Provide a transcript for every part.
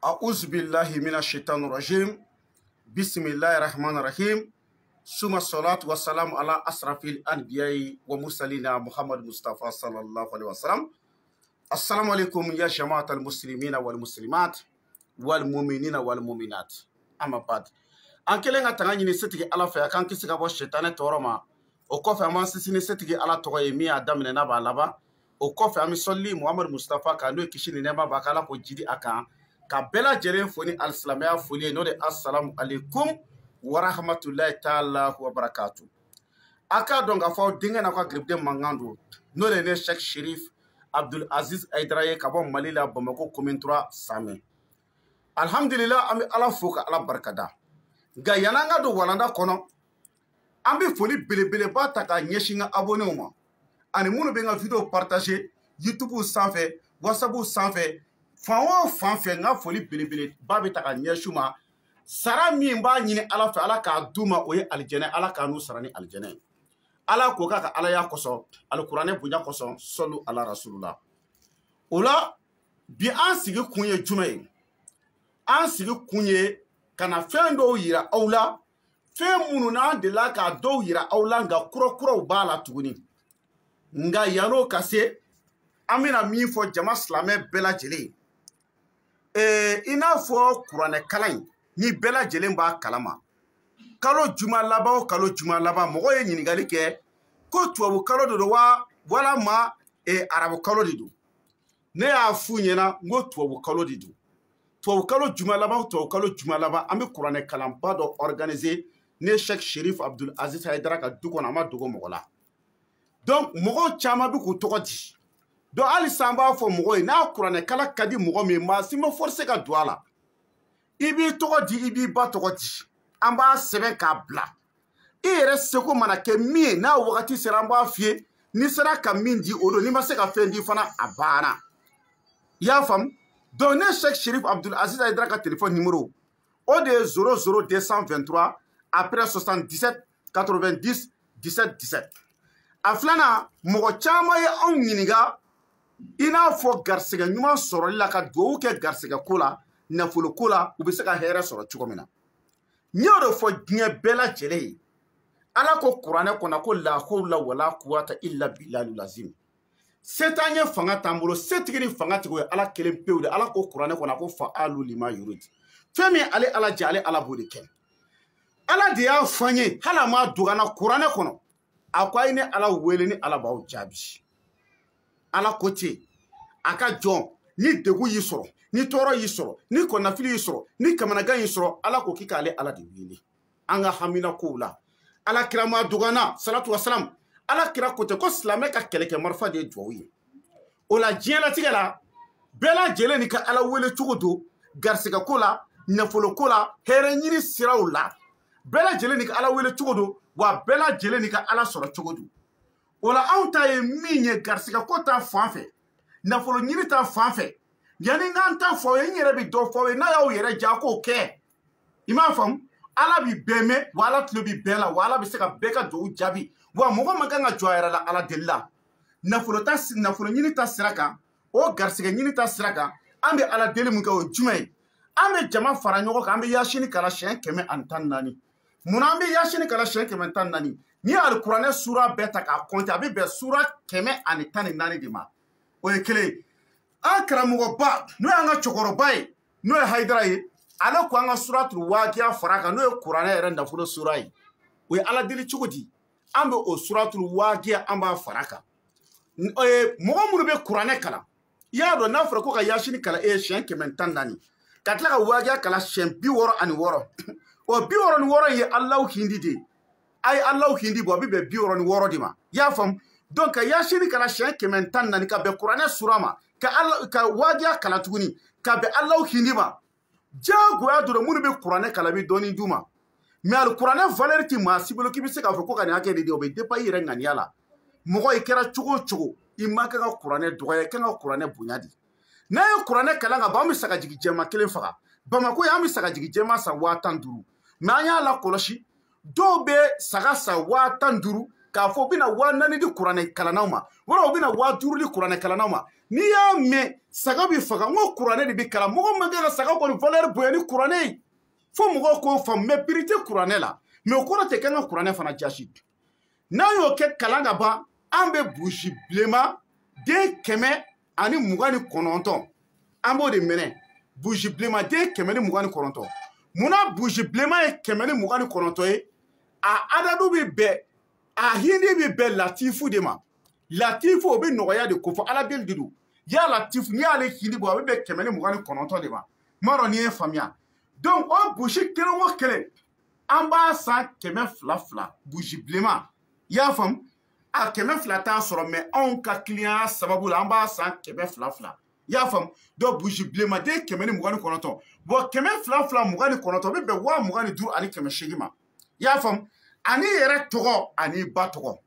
A'udhu billahi minash shaitanir rajim. Bismillahir rahmanir rahim. Summa salatu wassalamu ala asrafil anbiya'i wa mursalina Muhammad Mustafa sallallahu alaihi wasallam. Assalamu alaikum ya jama'atal muslimina wal muslimat wal mu'minina wal mu'minat. Amma ba'd. An kelen ka tanga ɲini setigi ala fɛ kan kisi ka bɔ shetane tɔɔrɔ ma. O kɔfɛ an b'an sisini setigi ala tɔgɔ ye min y'a daminɛ n'a b'a laban. O kɔfɛ an bɛ sɔlili Muhammad Mustafa kan n'o ye kisi ni nɛɛma b'a kan ala ko jidi a kan. Ka bɛɛ lajɛlen fo ni alisilamɛya foli ye n'o de assalamu alaikum wa rahmatulahi ta'ala wa barakatuh. A k'a dɔn k'a fɔ aw denkɛ n'aw ka giribuden mankan don n'o de ye ne Sheikh Sherif Abdul Aziz Aidara ye ka bɔ Mali la Bamako commune 3 Samɛ. Alhamdulillah an bɛ ala fo ka ala barikada. Nka yan'an ka don walanda kɔnɔ an bɛ foli belebeleba ta ka ɲɛsin n ka abonnés ma ani minnu bɛ n ka video partager YouTube sanfɛ WhatsApp sanfɛ. Fan o fan fɛ n ka foli belebeleba bɛ ta ka ɲɛsin u ma sara min b'a ɲini ala fɛ ala k'a d'u ma o ye alijɛnɛ ala k'a n'u sara ni alijɛnɛ ye ala ko k'a ka alaya kosɔn alikuranɛ bonya kosɔn sɔlu ala rasulula o la bi an sigi kun ye jumɛn ye an sigi kun ye ka na fɛn dɔw yira aw la fɛn minnu n'an delila ka dɔw yira aw la nka kuraw b'a la tuguni nka yan'o ka se an bɛna min fɔ jama silamɛ bɛɛ lajɛlen i n'a fɔ kuranɛ kalan in ni bɛɛ lajɛlen b'a kalama kalo juma laban o kalo juma laban mɔgɔ ye ɲininkali kɛ ko tubabu kalo de don wa walama arabu kalo de don ne y'a f'u ɲɛna n ko tubabu kalo de don tubabu kalo juma laban o tubabu kalo juma laban an bɛ kuranɛ kalanba dɔ organiser ne Sheikh Sherif Abdul Aziz Aidara ka du kɔnɔ an ma dogo mɔgɔ la donc mɔgɔw caman bɛ k'u tɔgɔ di donc halisa an b'a fɔ mɔgɔ ye n'a kuranɛ kala ka di mɔgɔ min maa si ma forcer ka don a la i b'i tɔgɔ di i b'i ba tɔgɔ di an b'a sɛbɛn k'a bila i yɛrɛ seko mana kɛ min ye n'a wagati sera an b'a f'i ye n'i sera ka min di o don n'i ma se ka fɛn di fana a banna i y'a faamu donc ne Sheikh Sherif Abdul Aziz Aidara ka téléphone numéro o de ye 00223 après 77 90 17 17 a filanan mɔgɔ caman ye anw ɲininka i n'a fɔ garisɛgɛ ɲuman sɔrɔli la ka duwawu kɛ garisɛgɛ ko la nafolo ko la u bɛ se ka hɛrɛ sɔrɔ cogo min na n y'o de fɔ diɲɛ bɛɛ lajɛlen ye ala ko kuranɛ kɔnɔ ko la hawla wala quwwata illa billahil azim se t'an ye fanga t'an bolo setigi ni fangatigi o ye ala kelen pewu de ala ko kuranɛ kɔnɔ ko fa'alu lima yurid fɛn min ale ala jɛ ale ala b'o de kɛ ala de y'a fɔ an ye hali a ma dogo an na kuranɛ kɔnɔ a ko a ye ne ala wele ni ala b'aw jaabi ala ko ten a ka jɔn ni degun y'i sɔrɔ ni tɔɔrɔ y'i sɔrɔ ni kɔnɔnafili y'i sɔrɔ ni kamanagan y'i sɔrɔ ala ko k'i k'ale ala de wele an ka hamina kow la ala kira ma dogana salatu wasalam ala kira ko ten ko silamɛ ka kɛlɛkɛ marifa de ye duwawu ye o la diɲɛlatigɛ la bɛɛ lajɛlen ni ka ala wele cogo don garisɛgɛ ko la nafolo ko la hɛrɛ ɲini siraw la bɛɛ lajɛlen ni ka ala wele cogo don wa bɛɛ lajɛlen ni ka ala sɔrɔ cogo don o la anw ta ye min ye garisɛgɛ ko ta fan fɛ nafolo ɲini ta fan fɛ yanni n k'an ta fɔ ye n yɛrɛ bɛ dɔ fɔ ye n'a y'aw yɛrɛ ja k'o kɛ i m'a faamu ala b'i bɛɛ mɛn wa ala tulo b'i bɛɛ la wa ala bɛ se ka bɛɛ ka duwawu jaabi wa mɔgɔ man kan ka jɔ a yɛrɛ la ala deli la nafolo ɲini ta sira kan o garisɛgɛ ɲini ta sira kan an bɛ ala deli mun kɛ o ye jumɛn ye an bɛ jama fara ɲɔgɔn kan an bɛ yasini kala siɲɛ 114 munna an bɛ yasini kala siɲɛ 114 n'i ye alikuranɛ sura bɛɛ ta k'a kɔnte a bɛ bɛn sura 114 de ma o ye kelen ye an karamɔgɔba n'o y'an ka cɛkɔrɔba ye n'o ye Haidara ye ale ko an ka suratul waqiya fara kan n'o ye kuranɛ yɛrɛ nafolo sura ye o ye ala deli cogo di an bɛ o suratul waqiya an b'a fara kan mɔgɔ minnu bɛ kuranɛ kalan i y'a dɔn n'a fɔra ko ka yasini kala e ye siɲɛ 114 ka tila ka waqiya kala siɲɛ 66 o 66 ye Alahu hindi de a ye Alahu hindi bɔ a bɛ bɛn 66 de ma i y'a faamu donc ka yasini kala siɲɛ 114 ka bɛn kuranɛ sura ma ka wajiya kala tuguni ka bɛn Alahu hindi ma jagoya dɔrɔn minnu bɛ kuranɛ kala bɛ dɔɔni d'u ma mais alikuranɛ valeur tɛ maa si bolo k'i bɛ se k'a fɔ ko ka nin hakɛ de di o bɛ dépend i yɛrɛ ŋaniya la mɔgɔ i kɛra cogo o cogo i ma kan ka kuranɛ dɔgɔya i kan ka kuranɛ bonya di n'a ye kuranɛ kalan ka ban an bɛ sagajigi jɛma kelen faga Bamako yan bɛ sagajigi jɛma sa 15,000 mais an y'a lakɔlɔsi dɔw bɛ saga sa 15,000 k'a fɔ u bɛna 4,000 di kuranɛ kalanaw ma wala u bɛna 5,000 di kuranɛ kalanaw ma n'i y'a mɛn saga bɛ faga n ko kuranɛ de bɛ kalan mɔgɔ man kan ka saga kɔni valeur bonya ni kuranɛ ye fo mɔgɔw k'o faamu mais biri tɛ kuranɛ la mais o kɔrɔ tɛ k'an ka kuranɛ fana jasi n'an y'o kɛ kalan ka ban an bɛ burusi bilenman den 129 an b'o de minɛ burusi bilenman den 129 munna burusi bilenman ye 129 ye a adadu bɛ bɛn a hindi bɛ bɛn latifu de ma latifu o bɛ nɔgɔya de ko fɔ ala deli de don ya latifu n'i y'ale hindi bɔ a bɛ bɛn 129 de ma m'a dɔn n'i ye faamuya donc o burusi kelen o kelen an b'a san 200 burusi bilenman i y'a faamu a 200 t'a sɔrɔ mais anw ka client sababu la an b'a san 200 i y'a faamu donc burusi bilenman den 129 bon 229 bɛ bɛn 25 ani 800 ma i y'a faamu ani yɛrɛ tɔgɔ ani ba tɔgɔ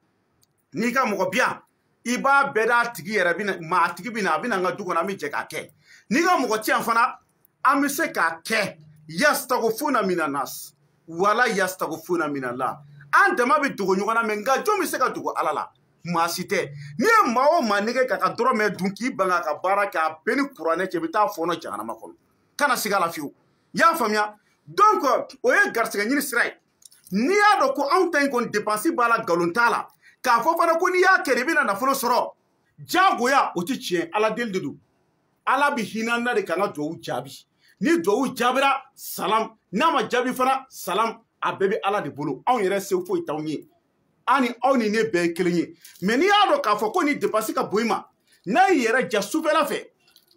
n'i ka mɔgɔ biyan i b'a bɛɛ d'a tigi yɛrɛ bɛna maa tigi bɛna a bɛna an ka du kɔnɔ an bɛ jɛ k'a kɛ n'i ka mɔgɔ tiyan fana an bɛ se k'a kɛ yastagfuna minanas wala yastagfuna minallah an dama bɛ dogo ɲɔgɔn na mɛ nka jɔn bɛ se ka dogo ala la maa si tɛ n'i ye maa o maa nege k'a ka dɔrɔmɛ dun k'i ban k'a ka baara kɛ a bɛɛ ni kuranɛ cɛ i bɛ taa fɔɔnɔ jahanama kɔnɔ kana sigi a la fiyewu i y'a faamuya donc o ye garisɛgɛ ɲini sira ye n'i y'a dɔn ko anw ta in kɔni dépense b'a la nkalon t'a la k'a fɔ fana ko n'i y'a kɛ de i bɛna nafolo sɔrɔ diyagoya o tɛ tiɲɛ ala deli de don ala bɛ hinɛ an na de k'an ka duwawu jaabi ni duwawu jaabira salam n'a ma jaabi fana salam a bɛɛ bɛ ala de bolo anw yɛrɛ se foyi t'anw ye an ni aw ni ne bɛɛ ye kelen ye mais n'i y'a dɔn k'a fɔ ko ni dépense ka bon i ma n'a y'i yɛrɛ ja sufɛla fɛ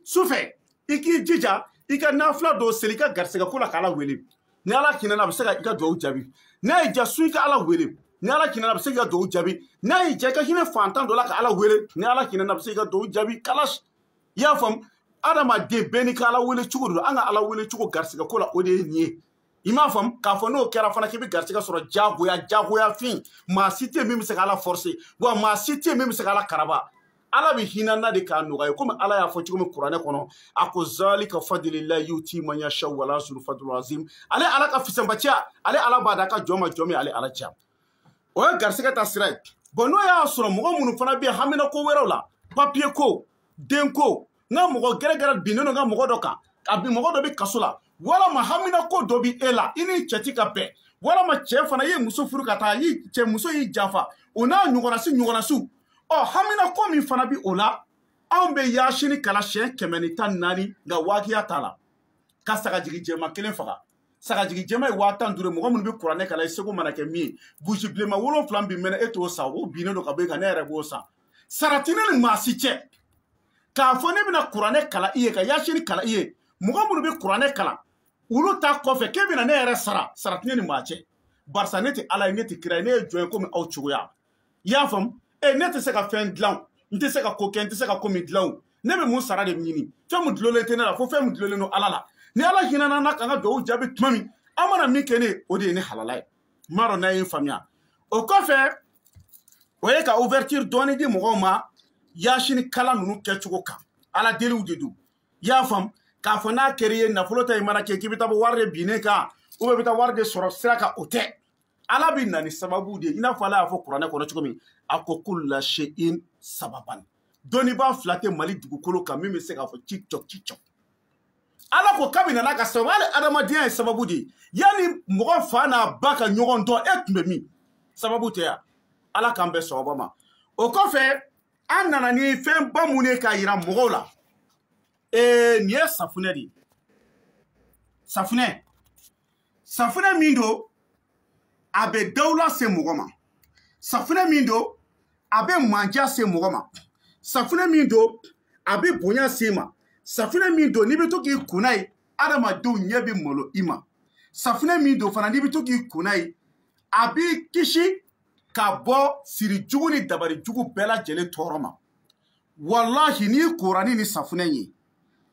sufɛ i k'i jija i ka nafila dɔw seli i ka garisɛgɛ ko la k'ala wele ni ala hinɛ na a bɛ se ka i ka duwawu jaabi n'a y'i ja su i ka ala wele ni ala hinɛ na a bɛ se k'i ka duwawu jaabi n'a y'i ja i ka hinɛ fantan dɔ la ka ala wele ni ala hinɛ na a bɛ se k'i ka duwawu jaabi kalas i y'a faamu adamaden bɛɛ n'i ka ala wele cogo de don an ka ala wele cogo garisɛgɛ ko la o de ye nin ye i m'a faamu k'a fɔ n'o kɛra fana k'i bɛ garisɛgɛ sɔrɔ jagoya fin maa si tɛ min bɛ se ka ala forcer wa maa si tɛ min bɛ se ka ala karaba ala bɛ hinɛ na de k'a nɔgɔya komi ala y'a fɔ cogo min kuranɛ kɔnɔ a ko zalika fadlillahi yuti man yasha wala zul fadlul azim ale ala ka fisanbaciya ale ala b'a da ka jɔn ma jɔn min ale ala cɛ o ye garisɛgɛ ta sira ye bon n'o y'a sɔrɔ mɔgɔ minnu fana bɛ yen hamina ko wɛrɛw la papier ko den ko n ka mɔgɔ gɛrɛgɛrɛ binnen don n ka mɔgɔ dɔ kan a bi mɔgɔ dɔ bɛ kaso la walama hamina ko dɔ bɛ e la i ni cɛ ti ka bɛn walama cɛ fana ye muso furu ka taa cɛ muso y'i janfa o n'a ɲɔgɔnna ɔ hamina ko min fana bɛ o la anw bɛ yaasini kala siɲɛ 114 nka waajibiya t'a la ka sagajigi jɛma 1 faga sagajigi jɛma ye 15 mɔgɔ minnu bɛ kuranɛ kala i seko mana kɛ min ye burusi bilenman 7 bi mɛnɛ e t'o san o binnen don ka bɔ e kan ne yɛrɛ b'o san sarati ne ni maa si cɛ k'a fɔ ne bɛna kuranɛ kala i ye ka yaasini kala i ye mɔgɔ minnu bɛ kuranɛ kalan olu ta kɔfɛ k'e bɛna ne yɛrɛ sara sarati ne ni maa cɛ barisa ne tɛ ala ye ne tɛ kira ye ne ye jɔn ye komi aw cogoya i y'a faamu ne tɛ se ka fɛn dilan n tɛ se ka ko kɛ n tɛ se ka ko min dilan ne bɛ mun sara de ɲini fɛn min dulolen tɛ ne la fo fɛn min dulolen don ala la ni ala hinɛna na k'an ka duwawu jaabi tuma min an mana min kɛ ne o de ye ne halala ye n m'a dɔn n'a ye n faamuya o kɔfɛ o ye ka ouverture dɔɔni di mɔgɔw ma yaasini kala ninnu kɛcogo kan ala deliw de don i y'a faamu k'a fɔ n'a kɛra i ye nafolo ta i mana kɛ k'i bɛ taa bɔ wari de binnen kan ou bien i bɛ taa wari de sɔrɔ sira kan o tɛ ala bɛ na ni sababu de ye i n'a fɔ ala y'a fɔ kuranɛ kɔnɔ cogo min a ko kulla shay'in sababan dɔnnibaa fila tɛ mali dugukolo kan min bɛ se k'a fɔ cicɔ ala ko k'a bɛ na n'a ka sababu hali adamadenya ye sababu de ye yanni mɔgɔ fa n'a ba ka ɲɔgɔn dɔn e tun bɛ min sababu tɛ yan ala k'an bɛn sababa ma o kɔfɛ an nana ni fɛn ba mun ye k'a yira mɔgɔw la nin ye safunɛ de ye safunɛ min don a bɛ dawula se mɔgɔ ma safunɛ min don a bɛ manja se mɔgɔ ma safunɛ min don a bɛ bonya se ma safunɛ min don n'i bɛ to k'i kunna ye adamadenw ɲɛ bɛ malo i ma safunɛ min don fana n'i bɛ to k'i kunna ye a b'i kisi ka bɔ siri jugu ni dabari jugu bɛɛ lajɛlen tɔɔrɔ ma walahi n'i kora ni safunɛ ye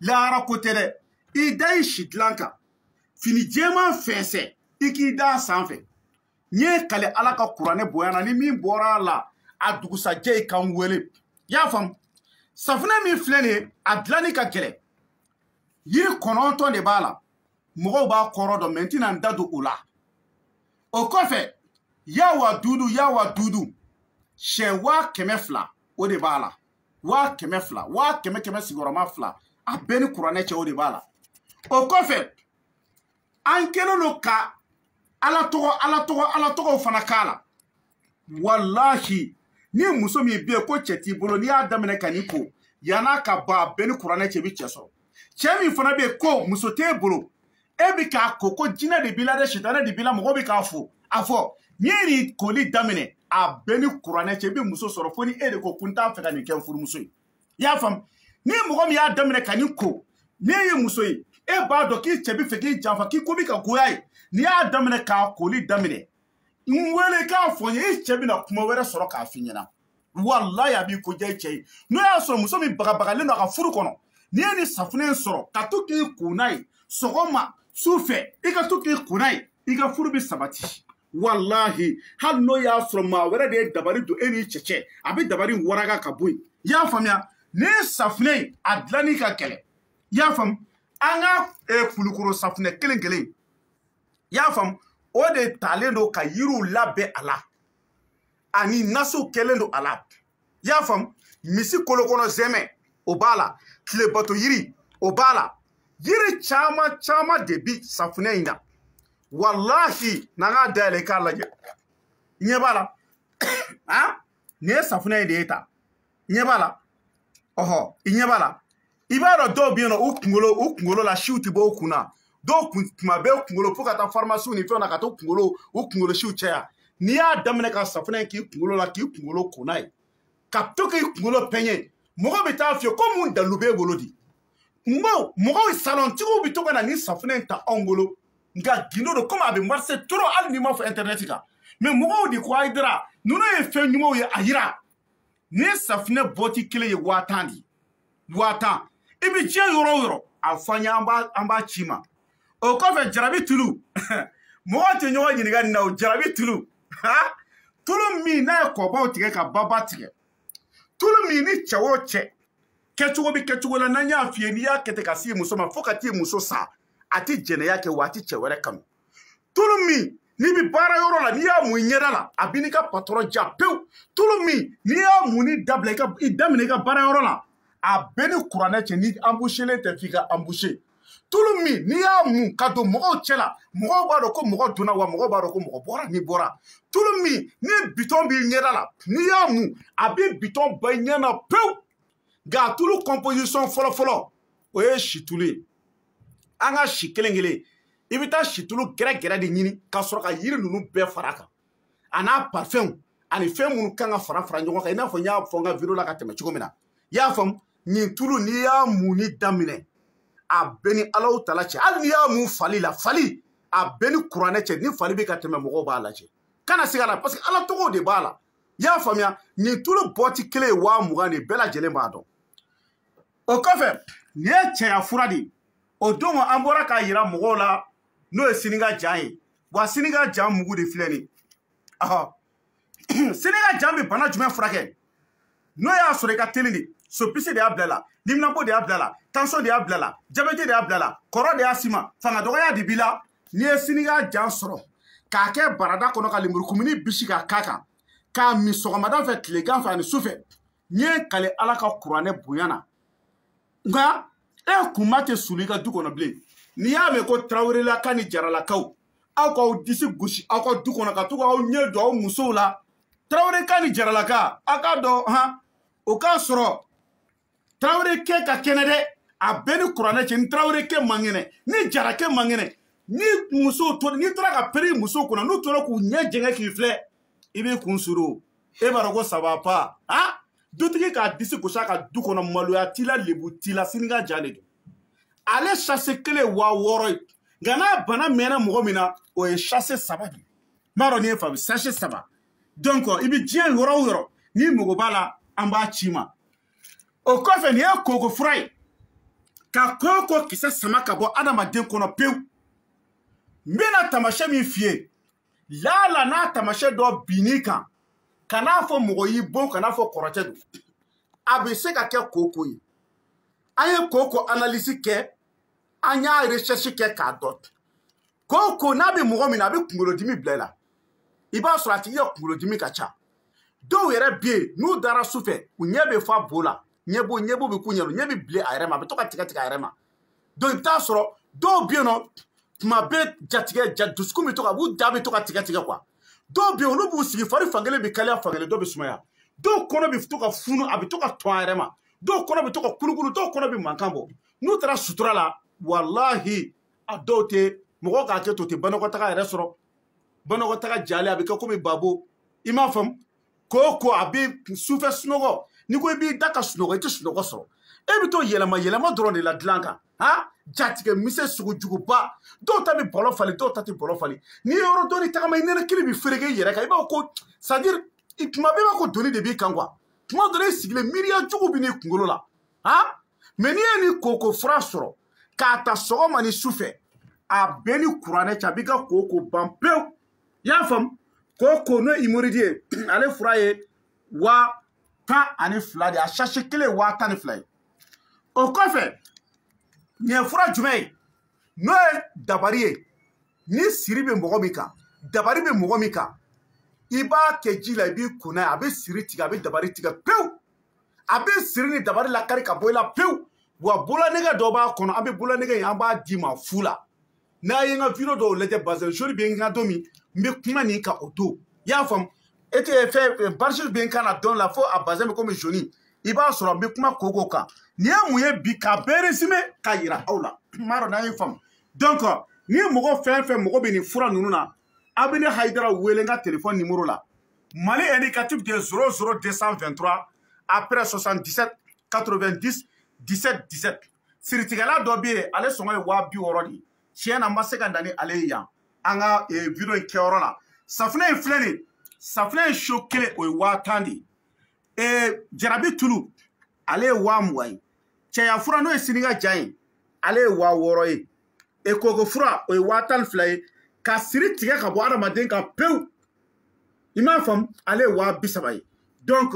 lahara ko tɛ dɛ i da i si dilan kan fini jɛman fɛnsɛ i k'i da sanfɛ n ye kale ala ka kuranɛ bonya na ni min bɔra a la a dugusajɛ i kan wele i y'a faamu safunɛ min filɛ nin ye a dilanni ka gɛlɛn yiri 9 de b'a la mɔgɔw b'a kɔrɔ dɔn mɛ n tɛna n da don o la o kɔfɛ yawa dudu siyɛn 200,000 o de b'a la wa kɛmɛ fila wa kɛmɛ kɛmɛ sigiyɔrɔma fila a bɛɛ ni kuranɛ cɛ o de b'a la o kɔfɛ an kɛlen don ka ala tɔgɔ fana k'a la walahi ni muso min bɛ yen ko cɛ t'i bolo n'i y'a daminɛ ka n'i ko yan'a ka ban a bɛɛ ni kuranɛ cɛ bi cɛ sɔrɔ cɛ min fana bɛ yen ko muso t'e bolo e bi k'a ko jinɛ de b'i la dɛ sitanɛ de b'i la mɔgɔ bɛ k'a fɔ a fɔ n'i ye nin koli daminɛ a bɛɛ ni kuranɛ cɛ i bɛ muso sɔrɔ fo ni e de ko n t'a fɛ ka nin kɛ n furumuso ye i y'a faamu ni mɔgɔ min y'a daminɛ ka nin ko n'e ye muso ye e b'a dɔn k'i cɛ bɛ fɛ k'i janfa k'i ko bɛ ka goya ye n'i y'a daminɛ k'a koli daminɛ n wele k'a fɔ n ye e cɛ bɛna kuma wɛrɛ sɔrɔ k'a f'i ɲɛna walayi a b'i ko diya i cɛ ye n'o y'a sɔrɔ muso min bagabagalen don a ka furu kɔnɔ n'i ye nin safunɛ in sɔrɔ ka to k'i ko n'a ye sɔgɔma su fɛ i ka to k'i ko n'a ye i ka furu bɛ sabati walahi hali n'o y'a sɔrɔ maa wɛrɛ de ye dabali don e n'i cɛ cɛ a bɛ dabali waraga ka bɔ yen i y'a faamuya ni safunɛ in a dilanni ka gɛlɛn i y'a faamu an ka kulukoro safunɛ kelen kelen i y'a faamu o de talen don ka yiriw labɛn a la ani nasiw kɛlen don a la i y'a faamu misi kolokɔnɔ zɛmɛ o b'a la tilebato yiri o b'a la yiri caman caman de bi safunɛ in na walahi n'an k'a dayɛlɛ i k'a lajɛ i ɲɛ b'a la nin ye safunɛ in de ye ta i ɲɛ b'a la ɔhɔ i ɲɛ b'a la i b'a dɔn dɔw bɛ yen nɔ u kunkolo la siw tɛ bɔ u kun na dɔw tuma bɛɛ kunkolo fo ka taa farimasiw ni fɛnw na ka to u kunkolo siw caya n'i y'a daminɛ ka safunɛ in k'i kunkolo la k'i kunkolo ko n'a ye ka to k'i kunkolo pɛɲɛ mɔgɔ bɛ taa fiyɛ ko mun dalu b'e bolo di n ko mɔgɔw salɔntigiw bɛ to ka na ni safunɛ in ta anw bolo nka gindo don komi a bɛ marise trop hali n'i ma fɔ interinɛti kan mɛ mɔgɔw de ko ayidara ninnu ye fɛn ɲumanw ye a yira ni safunɛ bɔti kelen ye 5000 de 5000 i bɛ diɲɛ yɔrɔ o yɔrɔ a fɔ an ye an b'a ci ma o kɔfɛ jarabi tulu mɔgɔ tɛ ɲɔgɔn ɲininka nin na o jarabi tulu tulu min n'a ye kɔbaw tigɛ ka baba tigɛ tulu min ni cɛ o cɛ kɛcogo bɛ kɛcogo la n'an y'a f'i ye n'i y'a kɛ ten ka s'i muso ma fo ka t'i muso sa a tɛ jɛnɛya kɛ wa a tɛ cɛ wɛrɛ kanu tulu min n'i bɛ baara yɔrɔ la n'i y'a mun i ɲɛda la a bɛ n'i ka patɔrɔn ja pewu tulu min n'i y'a mun ni dabila i daminɛ i ka baara yɔrɔ la a bɛɛ ni kuranɛ cɛ ni anbushelen tɛ f'i ka anbushe tulu min n'i y'a mun ka don mɔgɔw cɛ la mɔgɔw b'a dɔn ko mɔgɔ donna wa mɔgɔw b'a dɔn ko mɔgɔ bɔra n'i bɔra tulu min ni bitɔn b'i ɲɛda la n'i y'a mun a bɛ bitɔn ba i ɲɛ na pewu nka tulu composition fɔlɔfɔlɔ o ye situlu ye an ka si kelen kelen i bɛ taa situlu gɛrɛgɛrɛ de ɲini ka sɔrɔ ka yiri ninnu bɛɛ fara a kan a n'a parfɛnw ani fɛn minnu kan ka fara ɲɔgɔn kan i n'a fɔ n y'a fɔ n ka video la ka tɛmɛ cogo min na i y'a faamu nin tulu n'i y'a munni daminɛ a bɛɛ ni Alahu Taala cɛ hali n'i y'a mun fali la fali a bɛɛ ni kuranɛ cɛ ni fali bɛ ka tɛmɛ mɔgɔw b'a lajɛ kana se ka la parce que Ala tɔgɔw de b'a la i y'a faamuya nin tulu bɔti kelen ye 20,000 de bɛɛ lajɛlen b'a dɔn o kɔfɛ nin ye cɛya fura de ye o don an bɔra k'a yira mɔgɔw la n'o ye sini ka jan ye wa sini ka jan mugu de filɛ nin sini ka jan bɛ bana jumɛn furakɛ n'o y'a sɔrɔ i ka teli de sopisi de y'a bila la liminako de y'a bila la tension de y'a bila la jabɛti de y'a bila la kɔrɔ de y'a si ma fanga dɔgɔya de b'i la n'i ye sini ka jan sɔrɔ k'a kɛ barada kɔnɔ ka lemurukumuni bisi k'a k'a kan k'a min sɔgɔmada fɛ tilegan fɛ ani sufɛ n'i ye kale Ala ka kuranɛ bonya na nka e kunba tɛ suli i ka du kɔnɔ bilen n'i y'a mɛn ko Tarawelelaka ni Jaralakaw aw k'aw disi gosi aw ka du kɔnɔ ka to k'aw ɲɛ jɔ aw musow la Taraweleka ni Jaralaka a k'a dɔn o k'a sɔrɔ Tarawelekɛ ka kɛnɛ dɛ a bɛɛ ni kuranɛ cɛ ni Tarawelekɛ man kɛnɛ ni Jarakɛ man kɛnɛ ni musow tora n'i tora ka peri musow kunna n'u tora k'u ɲɛ jɛngɛ k'i filɛ i b'i kun suru e b'a dɔn ko ça va pas dutigi k'a disi gosi a ka du kɔnɔ maloya t'i la lebu t'i la sini ka jan de don ale chasse kelen 6000 ye nka n'a bana mɛnna mɔgɔ min na o ye chasse 3 de m'a dɔn n'i ye faamu chasse 3 donc i bɛ diɲɛ yɔrɔ o yɔrɔ n'i mago b'a la an b'a ci ma o kɔfɛ nin ye koko fura ye ka koko kisɛ sama ka bɔ adamaden kɔnɔ pewu n bɛna taamasiyɛn min f'i ye laala n'a taamasiyɛn dɔ binn'i kan kan'a fɔ mɔgɔ y'i bon kan'a fɔ kɔrɔtɛ don a bɛ se ka kɛ koko ye an ye koko analyse kɛ an y'a recherche kɛ k'a dɔn koko n'a bɛ mɔgɔ min na a bɛ kunkolodimi bila i la i b'a sɔrɔ a tigi ka kunkolodimi ka ca dɔw yɛrɛ bɛ yen n'u dara su fɛ u ɲɛ bɛ fa bo la ɲɛbo bɛ ku ɲɛlo ɲɛ bɛ bilen a yɛrɛ ma a bɛ to ka tigɛ tigɛ a yɛrɛ ma donc i bɛ taa sɔrɔ dɔw bɛ yen nɔ tuma bɛɛ jatigɛ dusukun bɛ to ka b'u da bɛ to ka tigɛ tigɛ quoi dɔw bɛ yen olu b'u sigi fari fankelen bɛ kaliya fankelen dɔw bɛ sumaya dɔw kɔnɔ bɛ to ka funu a bɛ to ka tɔn a yɛrɛ ma dɔw kɔnɔ bɛ to ka kulukulu dɔw kɔnɔ bɛ mankan bɔ n'u taara sutura la walahi a dɔw tɛ mɔgɔ k'a kɛ to tɛ banakɔtaga yɛrɛ sɔrɔ banakɔtaga jalen a bɛ kɛ komi babo i m'a faamu ko ko a bɛ sufɛ sunɔgɔ n'i ko i b'i da ka sunɔgɔ i tɛ sunɔgɔ sɔrɔ e bɛ to yɛlɛma dɔrɔn de la dilan kan han jatigɛ misɛ sugu juguba dɔw ta bɛ bɔlɔ falen dɔw ta tɛ bɔlɔ falen n'i ye yɔrɔ dɔɔni tagama i nɛnɛkili bɛ fereke i yɛrɛ kan i b'a fɔ ko c'est à dire tuma bɛɛ b'a ko doni de b'i kan quoi tuma dɔ la i sigilen miiriya jugu bɛ n'i kunkolo la han mais n'i ye nin koko fura sɔrɔ k'a ta sɔgɔma ni sufɛ a bɛɛ ni kuranɛ cɛ a b'i ka koko ban pewu i y'a faamu koko n'o ye imoridi ye ale fura ye 12 de a sachet kelen ye 12 ye o kɔfɛ nin ye fura jumɛn ye n'o ye dabari ye ni siri bɛ mɔgɔ min kan dabari bɛ mɔgɔ min kan i b'a kɛ ji la i b'i kun n'a ye a bɛ siri tigɛ a bɛ dabari tigɛ pewu a bɛ siri ni dabari lakari ka bɔ i la pewu wa bololanɛgɛ dɔ b'a kɔnɔ an bɛ bololanɛgɛ in an b'a d'i ma fu la n'a ye n ka video dɔw lajɛ bazɛn joli bɛ n kan don min n bɛ kuma nin kan o don i y'a faamu e tɛ fɛn barisi bɛ n kan na dɔn la fo a bazɛn bɛ komi jaune i b'a sɔrɔ n bɛ kuma koko kan nin ye mun ye bi ka bɛɛ résumé ka yira aw la n b'a dɔn n'an ye faamu donc ni mɔgɔ fɛn fɛn mɔgɔ bɛ nin fura ninnu na a bɛ ne Hayidara wele n ka téléphone numéro la Mali indicatif de 00223 après 77 90 17 17 siritigɛla dɔ bɛ yen ale sɔngɔ ye 60 de ye tiɲɛ na n ma se ka na ni ale ye yan an ka video in kɛyɔrɔ la safunɛ in filɛ nin ye safunɛ in so kelen o ye 10 de ye jarabi tulu ale ye 20 ye cɛya fura n'o ye siniga jan ye ale ye 60 ye koko fura o ye 12 ye ka siri tigɛ ka bɔ adamaden kan pewu i m'a faamu ale ye 30 ye donc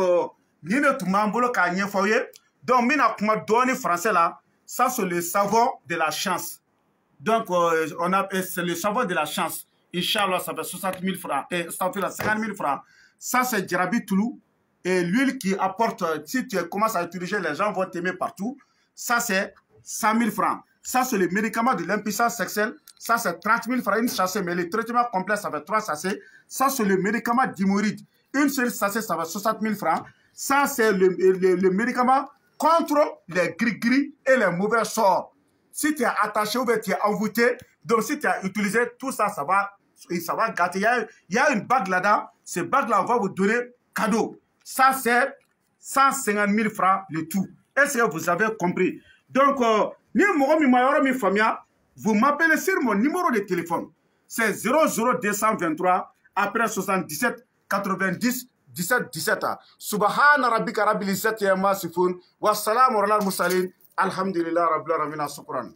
nin de tun b'an bolo k'a ɲɛfɔ aw ye donc n bɛna kuma dɔɔni français la ça c'est le savon de la chance donc c'est le savon de la chance Inch'Allah ça fait 60 000 francs et ça fait 50 000 francs ça c'est Jarabi Toulou et l'huile qui apporte si tu commences à utiliser les gens vont t'aimer partout ça c'est 100 000 francs ça c'est le médicament de l'impuissance sexuelle ça c'est 30 000 francs une sachet mais le traitement complet ça fait 3 sachets ça c'est le médicament d'hémorroïde une seule sachet ça fait 60 000 francs ça c'est le médicament contre les gris-gris et les mauvais sorts. Si tu es attaché ou bien tu es envoûté, donc si tu as utilisé tout ça, ça va gâter. Il y a une bague là-dedans. Cette bague-là, on va vous donner cadeau. Ça, c'est 150 000 francs le tout. Est-ce que vous avez compris? Donc, vous m'appelez sur mon numéro de téléphone. C'est 00223 après 77 90 17 17 subhana rabbika rabbil izzati amma yasifun wa salamun alal mursalin alhamdulillahi rabbil alamin shukran.